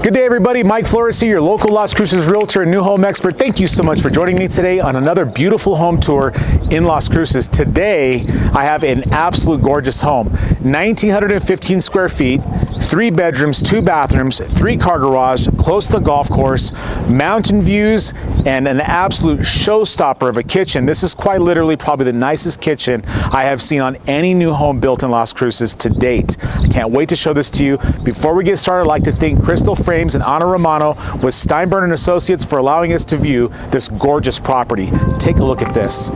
Good day, everybody. Mike Flores here, your local Las Cruces realtor and new home expert. Thank you so much for joining me today on another beautiful home tour in Las Cruces. Today, I have an absolute gorgeous home. 1,915 square feet, 3 bedrooms, 2 bathrooms, 3-car garage, close to the golf course, mountain views, and an absolute showstopper of a kitchen. This is quite literally probably the nicest kitchen I have seen on any new home built in Las Cruces to date. I can't wait to show this to you. Before we get started, I'd like to thank Crystal Frames and Ana Romano with Steinberg & Associates for allowing us to view this gorgeous property. Take a look at this.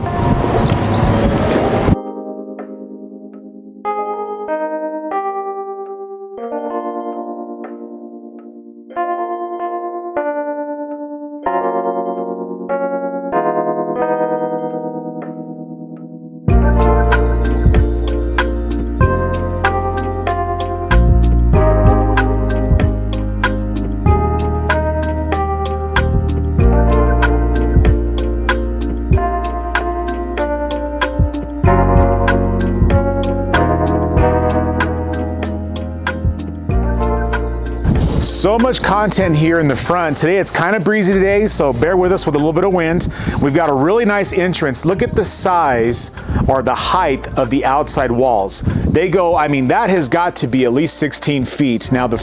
So much content here in the front. Today it's kind of breezy today, so bear with us with a little bit of wind. We've got a really nice entrance. Look at the size or the height of the outside walls. They go, I mean, that has got to be at least 16 feet. Now that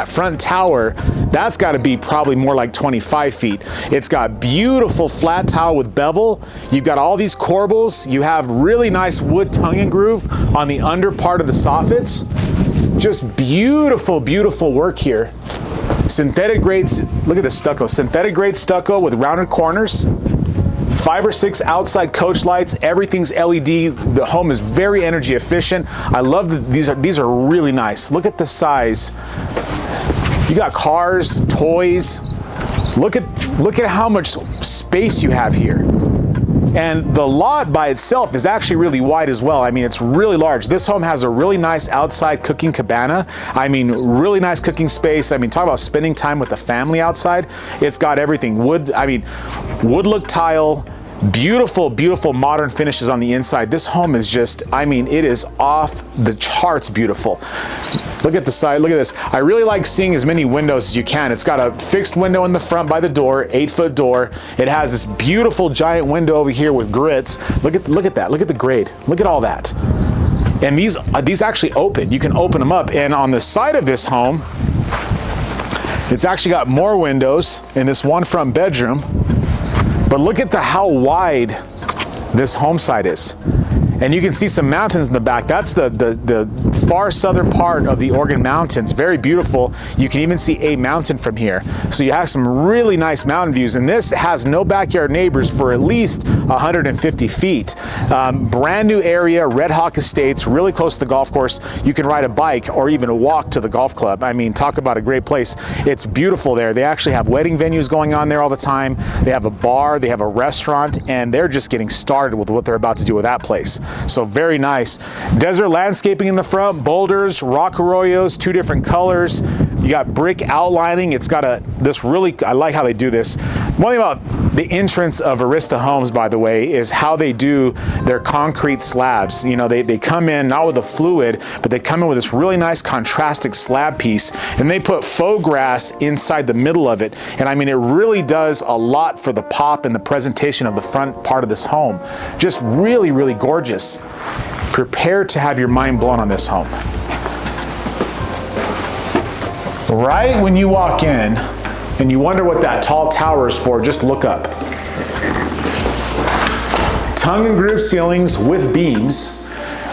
front tower, that's got to be probably more like 25 feet. It's got beautiful flat tile with bevel. You've got all these corbels. You have really nice wood tongue and groove on the under part of the soffits. Just beautiful, beautiful work here. Synthetic grades, look at the stucco. Synthetic grade stucco with rounded corners. 5 or 6 outside coach lights. Everything's LED. The home is very energy efficient. I love that these are really nice. Look at the size. You got cars, toys. Look at how much space you have here. And the lot by itself is actually really wide as well. I mean, it's really large. This home has a really nice outside cooking cabana. I mean, really nice cooking space. I mean, talk about spending time with the family outside. It's got everything. Wood look tile, beautiful, beautiful modern finishes on the inside. This home is just, I mean, it is off the charts beautiful. Look at the side, look at this. I really like seeing as many windows as you can. It's got a fixed window in the front by the door, 8-foot door. It has this beautiful giant window over here with grits. Look at that, look at the grade. Look at all that. And these actually open. You can open them up. And on the side of this home, it's actually got more windows in this one front bedroom. But look at how wide this home side is. And you can see some mountains in the back. That's the far southern part of the Organ Mountains. Very beautiful. You can even see a mountain from here. So you have some really nice mountain views. And this has no backyard neighbors for at least 150 feet. Brand new area, Red Hawk Estates, really close to the golf course. You can ride a bike or even walk to the golf club. I mean, talk about a great place. It's beautiful there. They actually have wedding venues going on there all the time. They have a bar, they have a restaurant, and they're just getting started with what they're about to do with that place. So very nice. Desert landscaping in the front, boulders, rock arroyos, 2 different colors. You got brick outlining. It's got I like how they do this. One thing about the entrance of Arista Homes, by the way, is how they do their concrete slabs. You know, they come in not with a fluid, but they come in with this really nice contrastic slab piece, and they put faux grass inside the middle of it. And I mean, it really does a lot for the pop and the presentation of the front part of this home. Just really, really gorgeous. Prepare to have your mind blown on this home. Right when you walk in and you wonder what that tall tower is for, just look up. Tongue and groove ceilings with beams,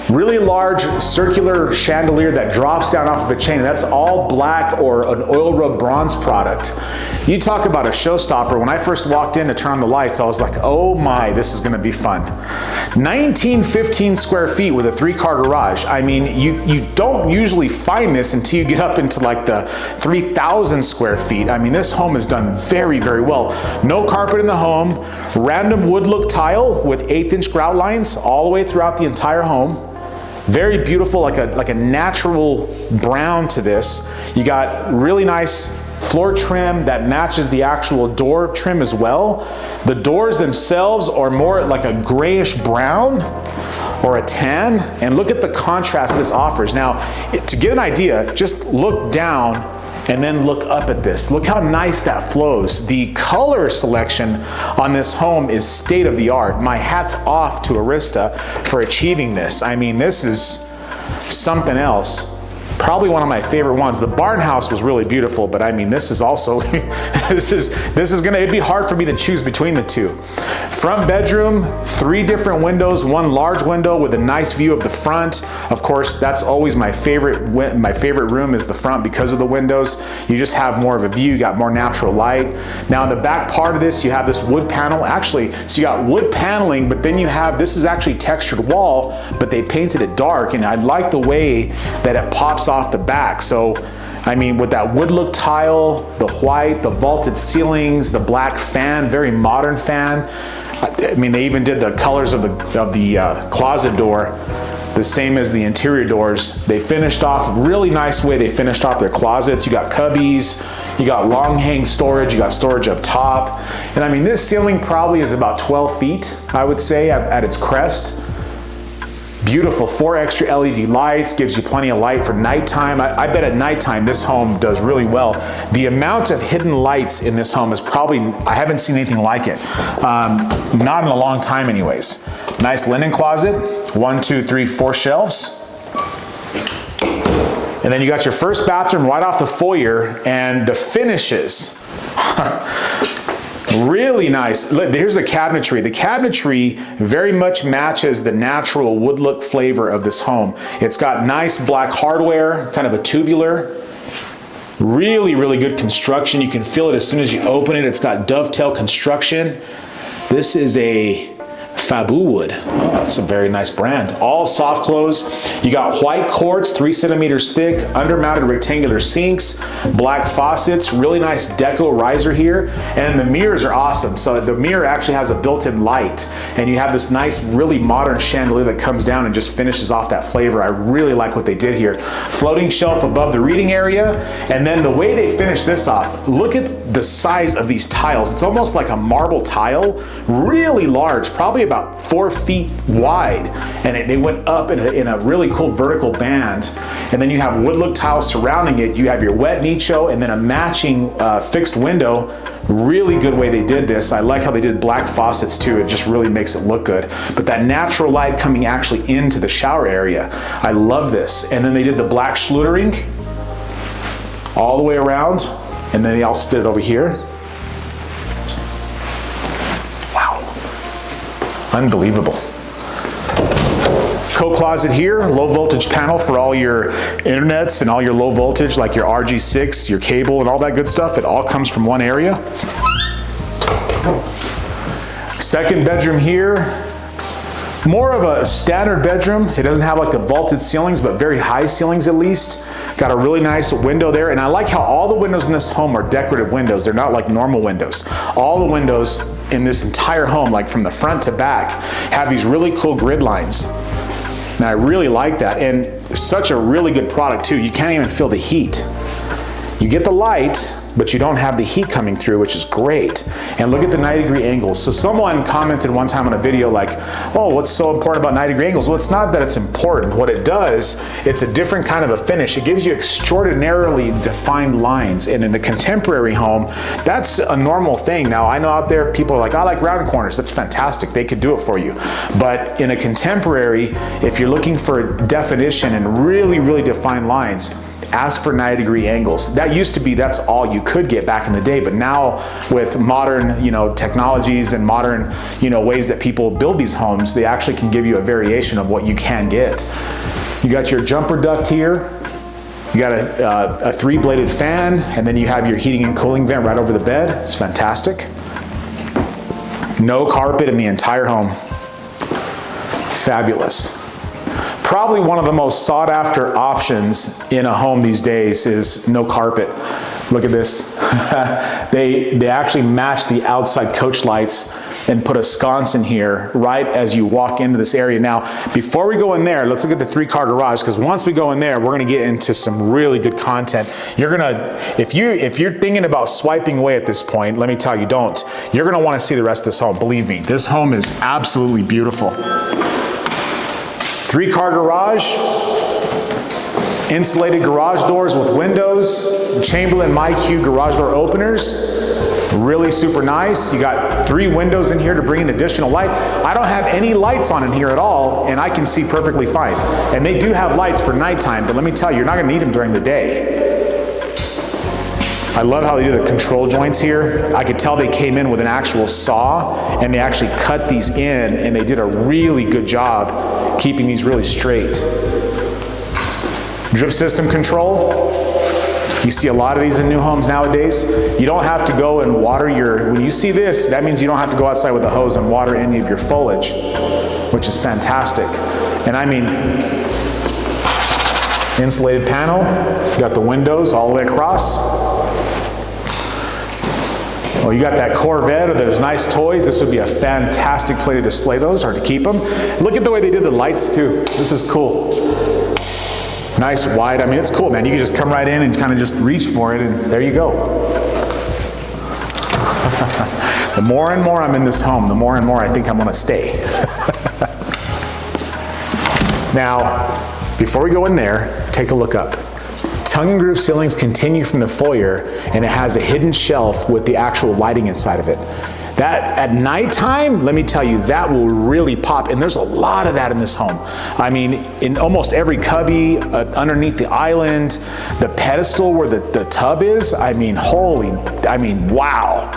really large circular chandelier that drops down off of a chain. That's all black or an oil rub bronze product. You talk about a showstopper. When I first walked in to turn on the lights, I was like, oh my, this is gonna be fun. 1,915 square feet with a 3-car garage. I mean, you don't usually find this until you get up into like the 3,000 square feet. I mean, this home is done very, very well. No carpet in the home, random wood look tile with 1/8" grout lines all the way throughout the entire home. Very beautiful, like a natural brown to this. You got really nice floor trim that matches the actual door trim as well. The doors themselves are more like a grayish brown or a tan, and look at the contrast this offers. Now, to get an idea, just look down and then look up at this. Look how nice that flows. The color selection on this home is state of the art. My hat's off to Arista for achieving this. I mean, this is something else. Probably one of my favorite ones. The barn house was really beautiful, but I mean, this is also, this is gonna, it'd be hard for me to choose between the two. Front bedroom, 3 different windows, 1 large window with a nice view of the front. Of course, that's always my favorite room is the front because of the windows. You just have more of a view, you got more natural light. Now in the back part of this, you have this wood panel. Actually, so you got wood paneling, but then you have, this is actually textured wall, but they painted it dark, and I like the way that it pops off the back. So I mean, with that wood look tile, the white, the vaulted ceilings, the black fan, very modern fan. I mean, they even did the colors of the closet door the same as the interior doors. They finished off really nice way. They finished off their closets. You got cubbies, you got long hang storage, you got storage up top. And I mean, this ceiling probably is about 12 feet, I would say, at its crest. Beautiful, 4 extra LED lights, gives you plenty of light for nighttime. I bet at nighttime this home does really well. The amount of hidden lights in this home is probably, I haven't seen anything like it. Not in a long time anyways. Nice linen closet, 1, 2, 3, 4 shelves. And then you got your first bathroom right off the foyer, and the finishes. Really nice. Here's the cabinetry. The cabinetry very much matches the natural wood look flavor of this home. It's got nice black hardware, kind of a tubular. Really, really good construction. You can feel it as soon as you open it. It's got dovetail construction. This is a Fabu wood. Oh, that's a very nice brand. All soft close. You got white quartz, 3 centimeters thick, undermounted rectangular sinks, black faucets, really nice deco riser here, and the mirrors are awesome. So the mirror actually has a built-in light, and you have this nice, really modern chandelier that comes down and just finishes off that flavor. I really like what they did here. Floating shelf above the reading area, and then the way they finished this off, look at the size of these tiles. It's almost like a marble tile, really large, probably about 4 feet wide, and they went up in a really cool vertical band. And then you have wood look tiles surrounding it. You have your wet nicho and then a matching fixed window. Really good way they did this. I like how they did black faucets too. It just really makes it look good. But that natural light coming actually into the shower area, I love this. And then they did the black schluttering all the way around, and then they also did it over here. Unbelievable. Coat closet here, low voltage panel for all your internets and all your low voltage, like your RG6, your cable and all that good stuff. It all comes from one area. Second bedroom here. More of a standard bedroom. It doesn't have like the vaulted ceilings, but very high ceilings at least. Got a really nice window there, and I like how all the windows in this home are decorative windows. They're not like normal windows. All the windows in this entire home, like from the front to back, have these really cool grid lines. And I really like that, and such a really good product too. You can't even feel the heat. You get the light, but you don't have the heat coming through, which is great. And look at the 90-degree angles. So someone commented one time on a video like, oh, what's so important about 90-degree angles? Well, it's not that it's important. What it does, it's a different kind of a finish. It gives you extraordinarily defined lines. And in a contemporary home, that's a normal thing. Now, I know out there people are like, I like round corners. That's fantastic. They could do it for you. But in a contemporary, if you're looking for definition and really, really defined lines, ask for 90-degree angles. That used to be, that's all you could get back in the day, but now with modern, technologies and modern, ways that people build these homes, they actually can give you a variation of what you can get. You got your jumper duct here. You got a 3-bladed fan, and then you have your heating and cooling vent right over the bed. It's fantastic. No carpet in the entire home. Fabulous. Probably one of the most sought after options in a home these days is no carpet. Look at this. They actually match the outside coach lights and put a sconce in here right as you walk into this area. Now, before we go in there, let's look at the 3-car garage, because once we go in there, we're gonna get into some really good content. You're gonna, if you're thinking about swiping away at this point, let me tell you, don't. You're gonna wanna see the rest of this home. Believe me, this home is absolutely beautiful. 3-car garage, Insulated garage doors with windows, Chamberlain Mike Hugh garage door openers. Really super nice. You got 3 windows in here to bring in additional light. I don't have any lights on in here at all, and I can see perfectly fine. And they do have lights for nighttime, but let me tell you, you're not gonna need them during the day. I love how they do the control joints here. I could tell they came in with an actual saw, and they actually cut these in, and they did a really good job keeping these really straight. Drip system control. You see a lot of these in new homes nowadays. You don't have to go and water when you see this, that means you don't have to go outside with a hose and water any of your foliage, which is fantastic. And I mean, insulated panel, you got the windows all the way across. Oh, you got that Corvette, or those nice toys. This would be a fantastic place to display those or to keep them. Look at the way they did the lights too. This is cool. Nice wide, I mean, it's cool, man. You can just come right in and kind of just reach for it, and there you go. The more and more I'm in this home, the more and more I think I'm gonna stay. Now, before we go in there, take a look up. Tongue and groove ceilings continue from the foyer, and it has a hidden shelf with the actual lighting inside of it. That at nighttime, let me tell you, that will really pop, and there's a lot of that in this home. I mean, in almost every cubby, underneath the island, the pedestal where the tub is, I mean, wow.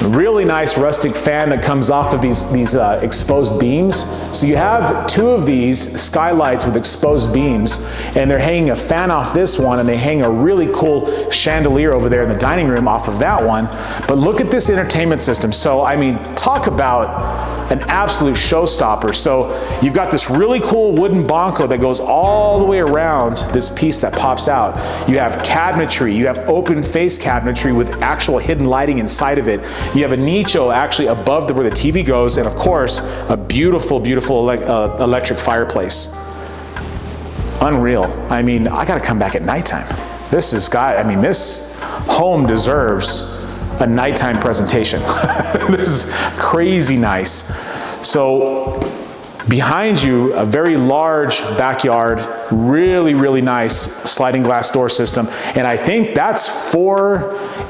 Really nice rustic fan that comes off of these exposed beams. So you have 2 of these skylights with exposed beams, and they're hanging a fan off this one, and they hang a really cool chandelier over there in the dining room off of that one. But look at this entertainment system. So, I mean, talk about an absolute showstopper. So you've got this really cool wooden banco that goes all the way around this piece that pops out. You have cabinetry, you have open face cabinetry with actual hidden lighting inside of it. You have a nicho actually above where the TV goes, and of course, a beautiful, beautiful electric fireplace. Unreal. I mean, I gotta come back at nighttime. This home deserves a nighttime presentation. This is crazy nice. So behind you, a very large backyard, really, really nice sliding glass door system. And I think that's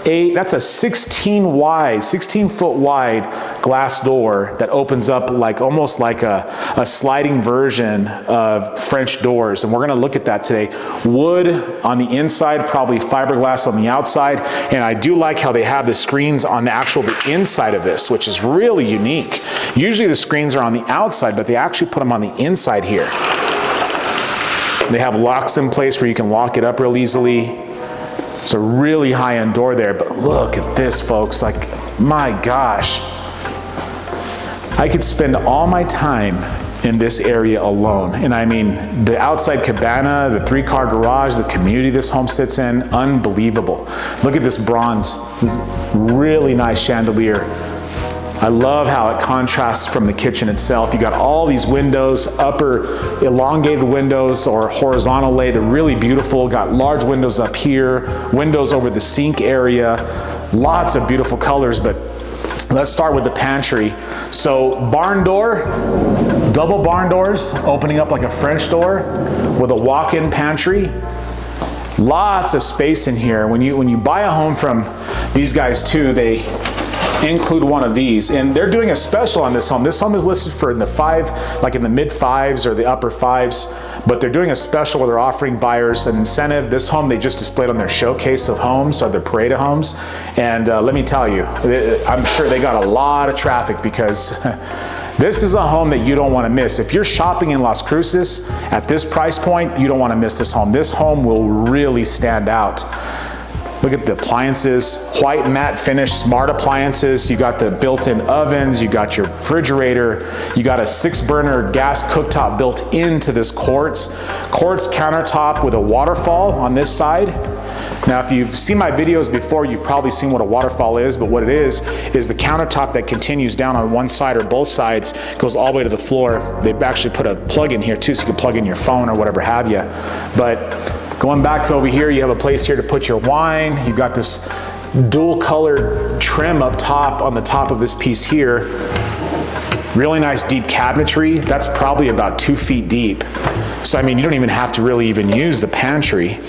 that's a 16-foot wide glass door that opens up almost like a sliding version of French doors. And we're gonna look at that today. Wood on the inside, probably fiberglass on the outside. And I do like how they have the screens on the inside of this, which is really unique. Usually the screens are on the outside, but they actually put them on the inside here. They have locks in place where you can lock it up real easily. It's a really high-end door there, but look at this, folks. My gosh. I could spend all my time in this area alone. And I mean, the outside cabana, the 3-car garage, the community this home sits in, unbelievable. Look at this bronze, really nice chandelier. I love how it contrasts from the kitchen itself. You got all these windows, upper elongated windows or horizontal lay. They're really beautiful. Got large windows up here, windows over the sink area. Lots of beautiful colors, but let's start with the pantry. So barn door, double barn doors, opening up like a French door with a walk-in pantry. Lots of space in here. When you buy a home from these guys too, they include one of these, and they're doing a special on this home. This home is listed for in the mid 5s or the upper 5s, but they're doing a special where they're offering buyers an incentive. This home they just displayed on their showcase of homes, or their parade of homes, and let me tell you, I'm sure they got a lot of traffic because this is a home that you don't want to miss. If you're shopping in Las Cruces at this price point, you don't want to miss this home. This home will really stand out. Look at the appliances, white matte finish, smart appliances. You got the built-in ovens, you got your refrigerator, you got a 6-burner gas cooktop built into this quartz countertop with a waterfall on this side. Now, if you've seen my videos before, you've probably seen what a waterfall is, but what it is the countertop that continues down on one side or both sides, goes all the way to the floor. They've actually put a plug in here too, so you can plug in your phone or whatever have you. But going back to over here, you have a place here to put your wine. You've got this dual colored trim up top on the top of this piece here. Really nice deep cabinetry. That's probably about 2 feet deep. So I mean, you don't even have to really even use the pantry,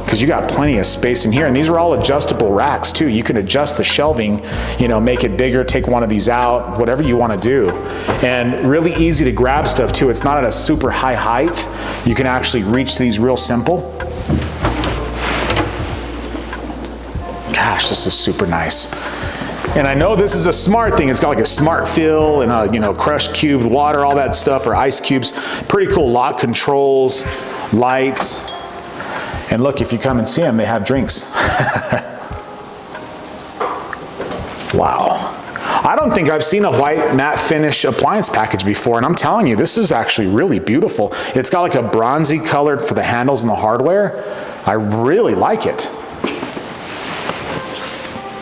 because you got plenty of space in here. And these are all adjustable racks too. You can adjust the shelving, you know, make it bigger, take one of these out, whatever you want to do. And really easy to grab stuff too. It's not at a super high height. You can actually reach these real simple. Gosh, this is super nice. And I know this is a smart thing. It's got like a smart fill and a, you know, crushed cubed water, all that stuff, or ice cubes. Pretty cool lock controls, lights. And look, if you come and see them, they have drinks. Wow. I don't think I've seen a white matte finish appliance package before, and I'm telling you, this is actually really beautiful. It's got like a bronzy color for the handles and the hardware. I really like it.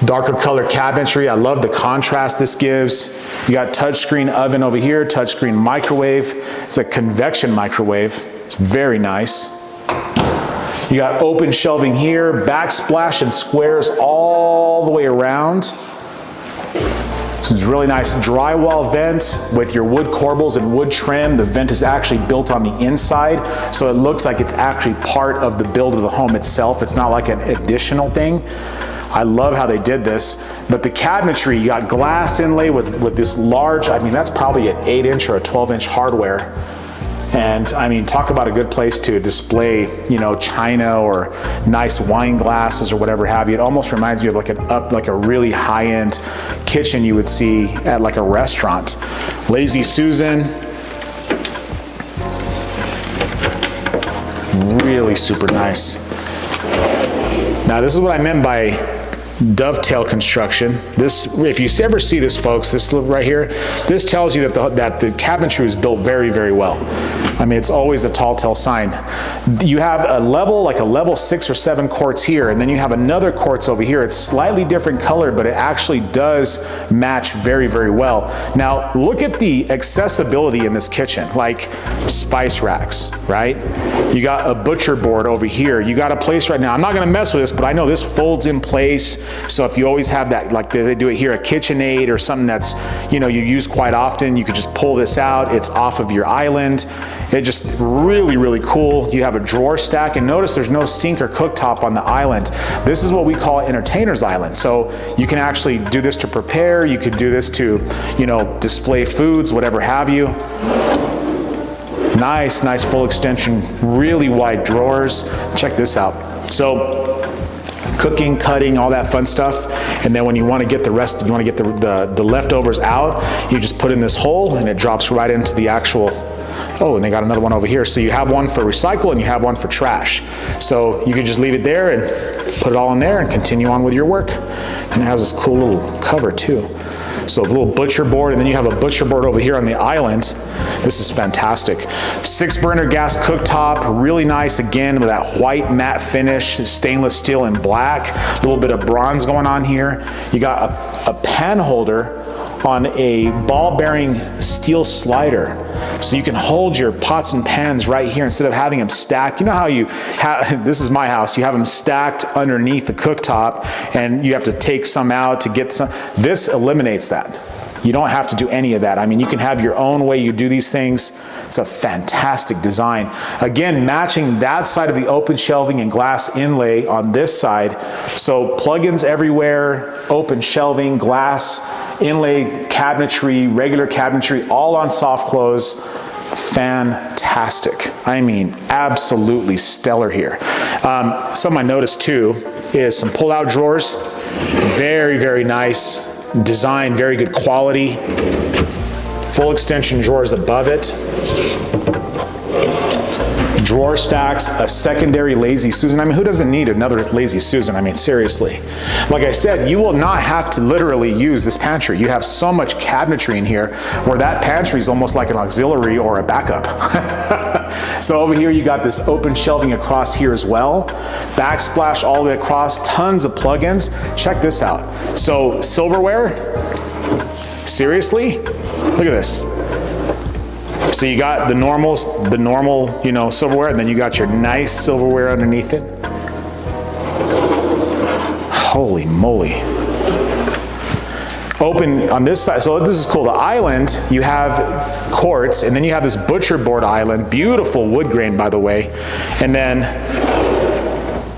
Darker color cabinetry. I love the contrast this gives. You got touchscreen oven over here, touchscreen microwave. It's a convection microwave. It's very nice. You got open shelving here, backsplash and squares all the way around. It's really nice drywall vent with your wood corbels and wood trim. The vent is actually built on the inside, so it looks like it's actually part of the build of the home itself. It's not like an additional thing. I love how they did this. But the cabinetry, you got glass inlay with this large, I mean, that's probably an 8-inch or a 12-inch hardware. And I mean, talk about a good place to display, you know, china or nice wine glasses or whatever have you. It almost reminds me of like a really high-end kitchen you would see at like a restaurant. Lazy Susan. Really super nice. Now this is what I meant by dovetail construction. This, if you ever see this, folks, this right here, this tells you that the cabinetry is built very, very well. I mean, it's always a tall tale sign. You have a level, like a level 6 or 7 quartz here, and then you have another quartz over here. It's slightly different color, but it actually does match very, very well. Now, look at the accessibility in this kitchen, like spice racks, right? You got a butcher board over here. You got a place right now. I'm not gonna mess with this, but I know this folds in place. So if you always have that, like they do it here, a KitchenAid or something that's, you know, you use quite often, you could just pull this out. It's off of your island. It just really, really cool. You have a drawer stack, and notice there's no sink or cooktop on the island. This is what we call entertainer's island. So you can actually do this to prepare. You could do this to, you know, display foods, whatever have you. Nice, nice full extension, really wide drawers. Check this out. So cooking, cutting, all that fun stuff. And then when you want to get the rest, you want to get the leftovers out, you just put in this hole and it drops right into the actual, oh, and they got another one over here. So you have one for recycle and you have one for trash. So you can just leave it there and put it all in there and continue on with your work. And it has this cool little cover too. So a little butcher board, and then you have a butcher board over here on the island. This is fantastic. 6-burner gas cooktop, really nice again with that white matte finish, stainless steel and black. A little bit of bronze going on here. You got a pan holder on a ball bearing steel slider. So you can hold your pots and pans right here instead of having them stacked. You know how you have, this is my house, you have them stacked underneath the cooktop and you have to take some out to get some. This eliminates that. You don't have to do any of that. I mean, you can have your own way you do these things. It's a fantastic design. Again, matching that side of the open shelving and glass inlay on this side. So plugins everywhere, open shelving, glass, inlay, cabinetry, regular cabinetry, all on soft close. Fantastic. I mean, absolutely stellar here. Something I noticed too is some pull-out drawers. Very, very nice design, very good quality. Full extension drawers above it. Drawer stacks, a secondary Lazy Susan. I mean, who doesn't need another Lazy Susan? I mean, seriously. Like I said, you will not have to literally use this pantry. You have so much cabinetry in here where that pantry is almost like an auxiliary or a backup. So over here, you got this open shelving across here as well. Backsplash all the way across, tons of plugins. Check this out. So silverware, seriously? Look at this. So you got the normal, you know, silverware, and then you got your nice silverware underneath it. Holy moly. open on this side. So this is cool. The island, you have quartz, and then you have this butcher board island, beautiful wood grain, by the way. And then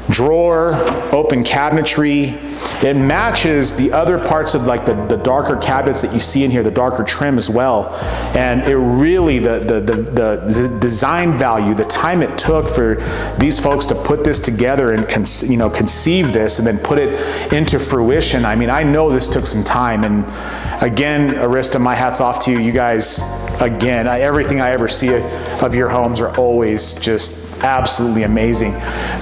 drawer, open cabinetry. It matches the other parts of like the darker cabinets that you see in here, the darker trim as well. And it really, the design value, the time it took for these folks to put this together and conceive this and then put it into fruition. I mean, I know this took some time. And again, Arista, my hat's off to you. You guys, again, everything I ever see of your homes are always just absolutely amazing.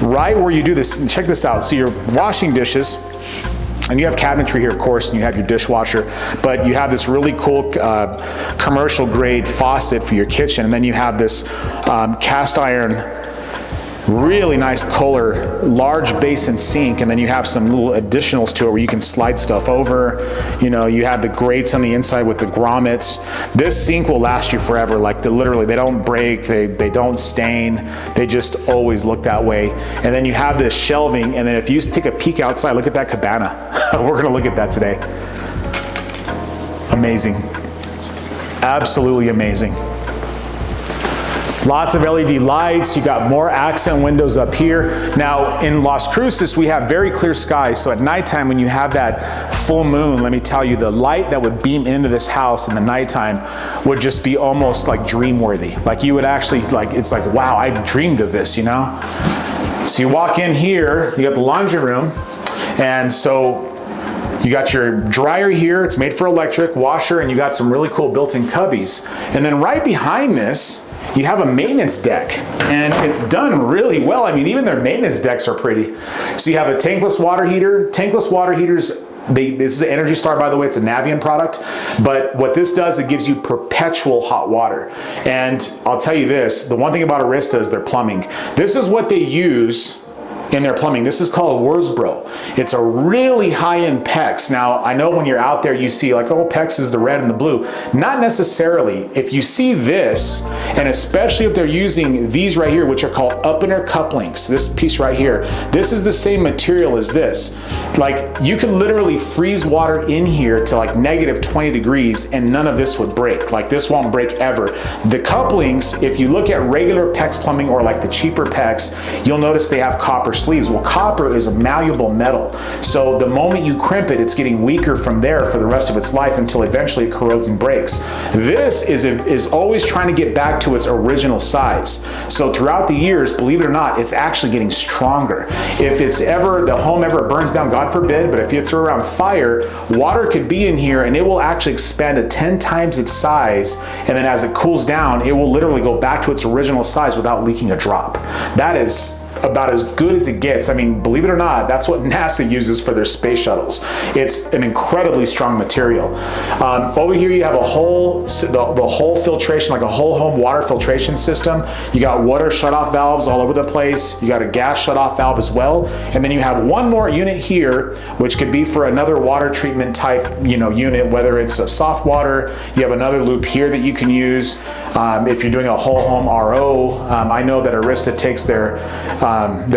Right where you do this, check this out. So you're washing dishes, and you have cabinetry here, of course, and you have your dishwasher, but you have this really cool commercial grade faucet for your kitchen, and then you have this cast iron, really nice Kohler large basin sink, and then you have some little additionals to it where you can slide stuff over. You know, you have the grates on the inside with the grommets. This sink will last you forever. Like literally, they don't break, they don't stain, they just always look that way. And then you have this shelving, and then if you take a peek outside, look at that cabana. We're gonna look at that today. Amazing, absolutely amazing. Lots of LED lights. You got more accent windows up here. Now in Las Cruces, we have very clear skies. So at nighttime, when you have that full moon, let me tell you, the light that would beam into this house in the nighttime would just be almost like dream worthy. Like you would actually, like, it's like, wow, I dreamed of this, you know? So you walk in here, you got the laundry room. And so you got your dryer here, it's made for electric, washer, and you got some really cool built-in cubbies. And then right behind this, you have a maintenance deck, and it's done really well. I mean, even their maintenance decks are pretty. So you have a tankless water heater. Tankless water heaters, this is an Energy Star, by the way. It's a Navien product. But what this does, it gives you perpetual hot water. And I'll tell you this, the one thing about Arista is their plumbing. This is what they use in their plumbing. This is called Wurzbro. It's a really high-end PEX. Now, I know when you're out there, you see like, oh, PEX is the red and the blue. Not necessarily. If you see this, and especially if they're using these right here, which are called up-inner couplings, this piece right here, this is the same material as this. Like, you can literally freeze water in here to like -20 degrees, and none of this would break. Like, this won't break ever. The couplings, if you look at regular PEX plumbing or like the cheaper PEX, you'll notice they have copper sleeves. Well, copper is a malleable metal. So the moment you crimp it, it's getting weaker from there for the rest of its life until eventually it corrodes and breaks. This is always trying to get back to its original size. So throughout the years, believe it or not, it's actually getting stronger. If the home ever burns down, God forbid, but if it's around fire, water could be in here and it will actually expand to 10 times its size. And then as it cools down, it will literally go back to its original size without leaking a drop. That is about as good as it gets. I mean, believe it or not, that's what NASA uses for their space shuttles. It's an incredibly strong material. Over here you have the whole filtration, like a whole home water filtration system. You got water shutoff valves all over the place. You got a gas shutoff valve as well. And then you have one more unit here, which could be for another water treatment type, unit, whether it's a soft water. You have another loop here that you can use. If you're doing a whole home RO, I know that Arista takes their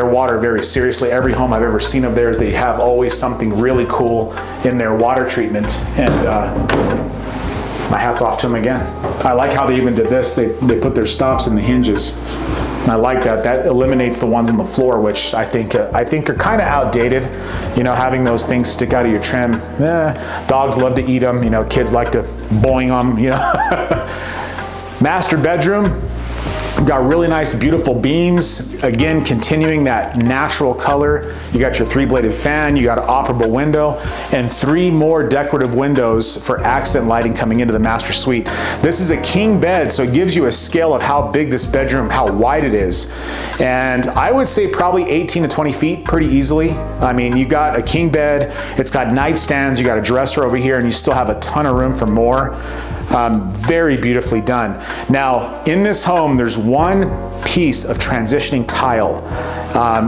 water very seriously. Every home I've ever seen of theirs, they have always something really cool in their water treatment. And my hat's off to them again. I like how they even did this. They put their stops in the hinges. And I like that. That eliminates the ones on the floor, which I think are kind of outdated. Having those things stick out of your trim. Dogs love to eat them. Kids like to boing them. Master bedroom. We've got really nice, beautiful beams. Again, continuing that natural color. You got your 3-bladed fan, you got an operable window, and 3 more decorative windows for accent lighting coming into the master suite. This is a king bed, so it gives you a scale of how big this bedroom, how wide it is. And I would say probably 18 to 20 feet pretty easily. I mean, you got a king bed, it's got nightstands, you got a dresser over here, and you still have a ton of room for more. Very beautifully done. Now, in this home, there's one piece of transitioning tile,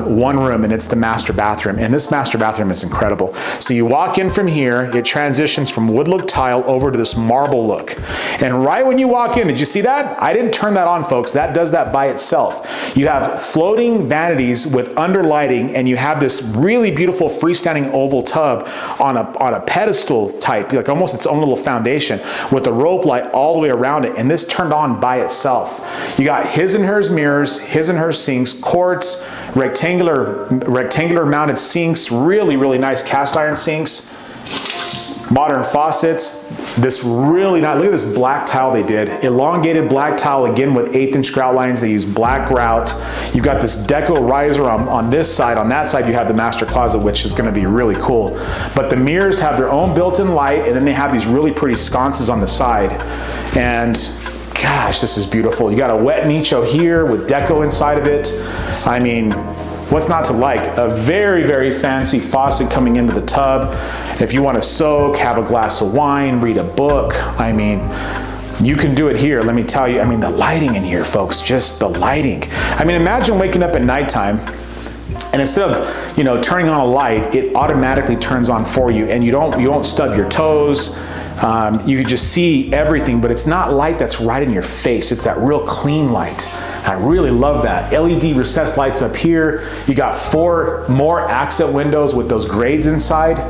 one room, and it's the master bathroom. And this master bathroom is incredible. So you walk in from here, it transitions from wood look tile over to this marble look. And right when you walk in, did you see that? I didn't turn that on, folks. That does that by itself. You have floating vanities with under lighting, and you have this really beautiful freestanding oval tub on a pedestal type, like almost its own little foundation, with a rope light all the way around it. And this turned on by itself. You got his and hers mirrors, his and hers sinks, quartz, rectangular mounted sinks, really, really nice cast iron sinks, modern faucets. This really nice, look at this black tile they did. Elongated black tile, again with 1/8" grout lines. They use black grout. You've got this deco riser on this side. On that side, you have the master closet, which is gonna be really cool. But the mirrors have their own built-in light, and then they have these really pretty sconces on the side. And gosh, this is beautiful. You got a wet nicho here with deco inside of it. I mean, what's not to like? A very, very fancy faucet coming into the tub. If you want to soak, have a glass of wine, read a book, I mean, you can do it here. Let me tell you, I mean, the lighting in here, folks, just the lighting. I mean, imagine waking up at nighttime, and instead of, you know, turning on a light, it automatically turns on for you, and you don't stub your toes. You can just see everything, but it's not light that's right in your face. It's that real clean light. I really love that. LED recessed lights up here. You got 4 more accent windows with those grades inside.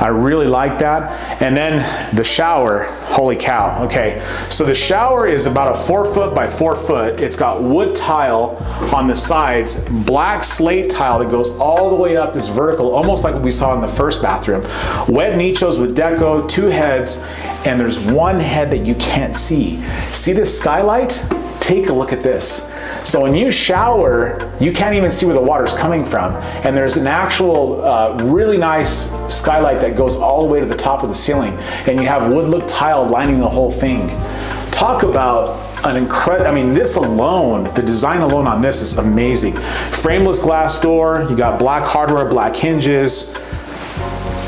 I really like that. And then the shower, holy cow. Okay, so the shower is about a 4 foot by 4 foot. It's got wood tile on the sides, black slate tile that goes all the way up this vertical, almost like what we saw in the first bathroom. Wet nichos with deco, 2 heads, and there's 1 head that you can't see. See this skylight? Take a look at this. So when you shower, you can't even see where the water's coming from. And there's an actual really nice skylight that goes all the way to the top of the ceiling. And you have wood look tile lining the whole thing. Talk about an incredible, I mean, this alone, the design alone on this is amazing. Frameless glass door, you got black hardware, black hinges.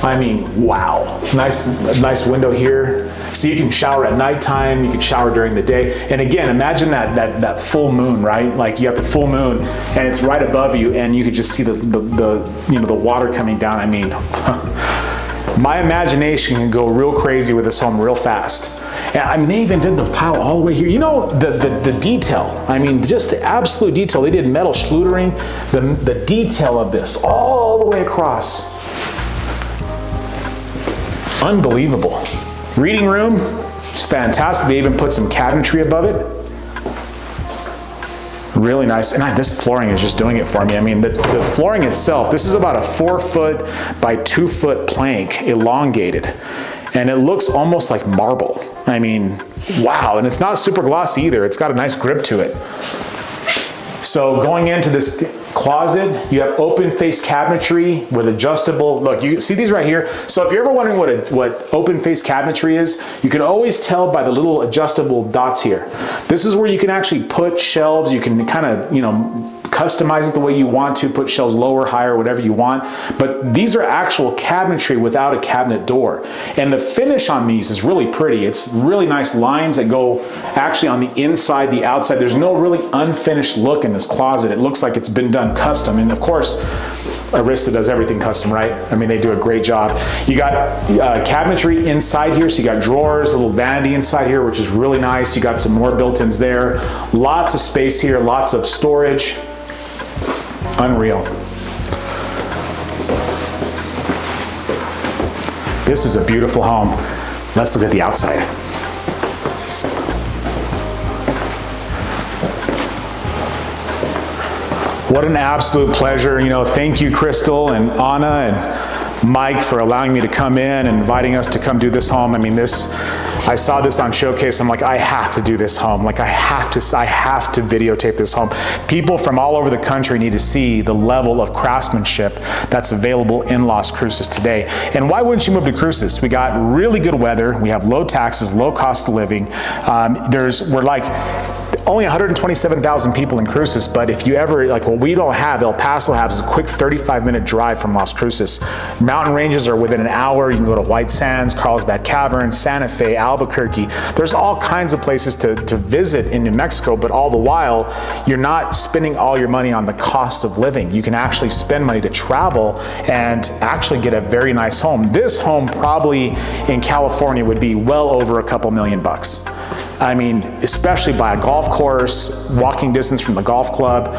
I mean, wow. Nice window here. So you can shower at nighttime, you can shower during the day. And again, imagine that full moon, right? Like you have the full moon and it's right above you and you could just see the water coming down. I mean, my imagination can go real crazy with this home real fast. And I mean, they even did the tile all the way here. You know, the detail, I mean, just the absolute detail. They did metal schlutering, the detail of this all the way across. Unbelievable. Reading room, it's fantastic. They even put some cabinetry above it. Really nice. And this flooring is just doing it for me. I mean, the flooring itself, this is about a 4 foot by 2 foot plank, elongated. And it looks almost like marble. I mean, wow. And it's not super glossy either. It's got a nice grip to it. So going into this closet, you have open face cabinetry with adjustable, look, you see these right here. So if you're ever wondering what open face cabinetry is, you can always tell by the little adjustable dots here. This is where you can actually put shelves. You can kind of, you know, customize it the way you want to, put shelves lower, higher, whatever you want. But these are actual cabinetry without a cabinet door. And the finish on these is really pretty. It's really nice lines that go actually on the inside, the outside. There's no really unfinished look in this closet. It looks like it's been done custom. And of course, Arista does everything custom, right? I mean, they do a great job. You got cabinetry inside here. So you got drawers, a little vanity inside here, which is really nice. You got some more built-ins there. Lots of space here, lots of storage. Unreal. This is a beautiful home. Let's look at the outside. What an absolute pleasure. You know, thank you, Crystal and Anna and Mike for allowing me to come in and inviting us to come do this home. I mean, I saw this on Showcase. I'm like, I have to do this home. Like, I have to videotape this home. People from all over the country need to see the level of craftsmanship that's available in Las Cruces today. And why wouldn't you move to Cruces? We got really good weather. We have low taxes, low cost of living. We're like only 127,000 people in Cruces, but if you ever, like what we don't have, El Paso has a quick 35-minute drive from Las Cruces. Mountain ranges are within an hour. You can go to White Sands, Carlsbad Caverns, Santa Fe, Albuquerque. There's all kinds of places to visit in New Mexico, but all the while, you're not spending all your money on the cost of living. You can actually spend money to travel and actually get a very nice home. This home probably in California would be well over a couple $1,000,000. I mean, especially by a golf course, walking distance from the golf club.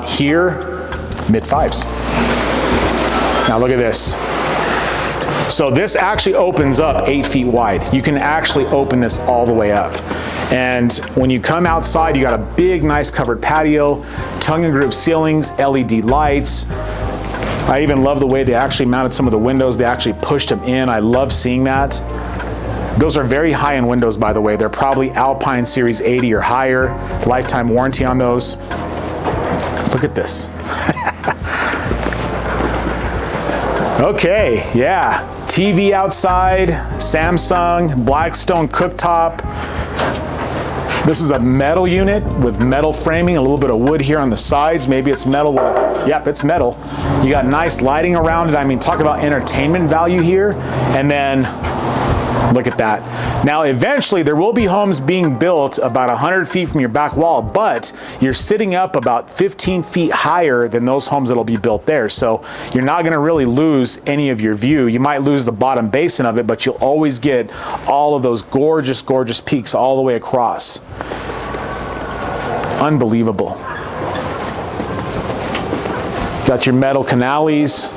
Here, mid-5s. Now look at this. So this actually opens up 8 feet wide. You can actually open this all the way up. And when you come outside, you got a big, nice covered patio, tongue and groove ceilings, LED lights. I even love the way they actually mounted some of the windows. They actually pushed them in. I love seeing that. Those are very high-end windows, by the way. They're probably Alpine Series 80 or higher. Lifetime warranty on those. Look at this. Okay, yeah. TV outside, Samsung, Blackstone cooktop. This is a metal unit with metal framing, a little bit of wood here on the sides. Maybe it's metal. Yep, it's metal. You got nice lighting around it. I mean, talk about entertainment value here. And then, look at that. Now, eventually, there will be homes being built about 100 feet from your back wall, but you're sitting up about 15 feet higher than those homes that'll be built there. So you're not gonna really lose any of your view. You might lose the bottom basin of it, but you'll always get all of those gorgeous, gorgeous peaks all the way across. Unbelievable. Got your metal canales.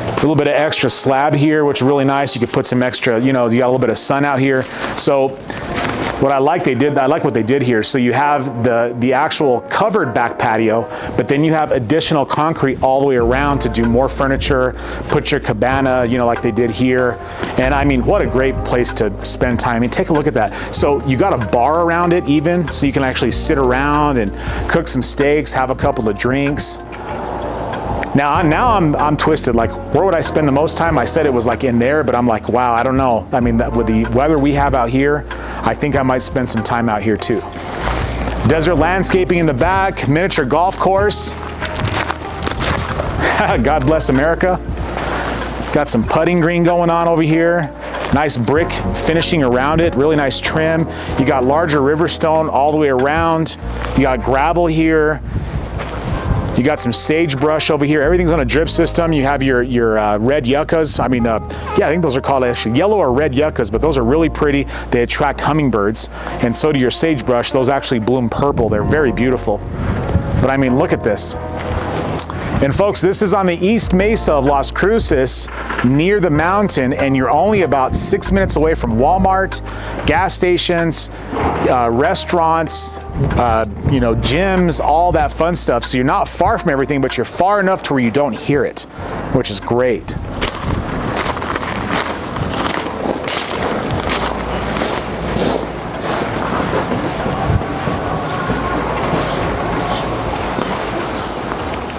A little bit of extra slab here, which is really nice. You could put some extra, you know, you got a little bit of sun out here. So what I like what they did here. So you have the actual covered back patio, but then you have additional concrete all the way around to do more furniture, put your cabana, you know, like they did here. And I mean, what a great place to spend time. I mean, take a look at that. So you got a bar around it even, so you can actually sit around and cook some steaks, have a couple of drinks. Now I'm twisted. Like, where would I spend the most time? I said it was like in there, but I'm like, wow, I don't know. I mean, with the weather we have out here, I think I might spend some time out here too. Desert landscaping in the back, miniature golf course. God bless America. Got some putting green going on over here. Nice brick finishing around it, really nice trim. You got larger river stone all the way around. You got gravel here. You got some sagebrush over here. Everything's on a drip system. You have your red yuccas. I mean, yeah, I think those are called actually yellow or red yuccas, but those are really pretty. They attract hummingbirds, and so do your sagebrush. Those actually bloom purple. They're very beautiful. But I mean, look at this. And folks, this is on the East Mesa of Las Cruces, near the mountain, and you're only about 6 minutes away from Walmart, gas stations, restaurants, you know, gyms, all that fun stuff. So you're not far from everything, but you're far enough to where you don't hear it, which is great.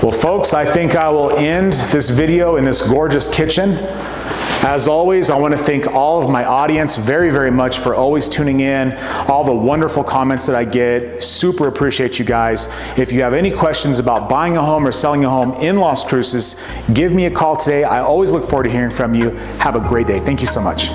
Well, folks, I think I will end this video in this gorgeous kitchen. As always, I want to thank all of my audience very, very much for always tuning in, all the wonderful comments that I get. Super appreciate you guys. If you have any questions about buying a home or selling a home in Las Cruces, give me a call today. I always look forward to hearing from you. Have a great day. Thank you so much.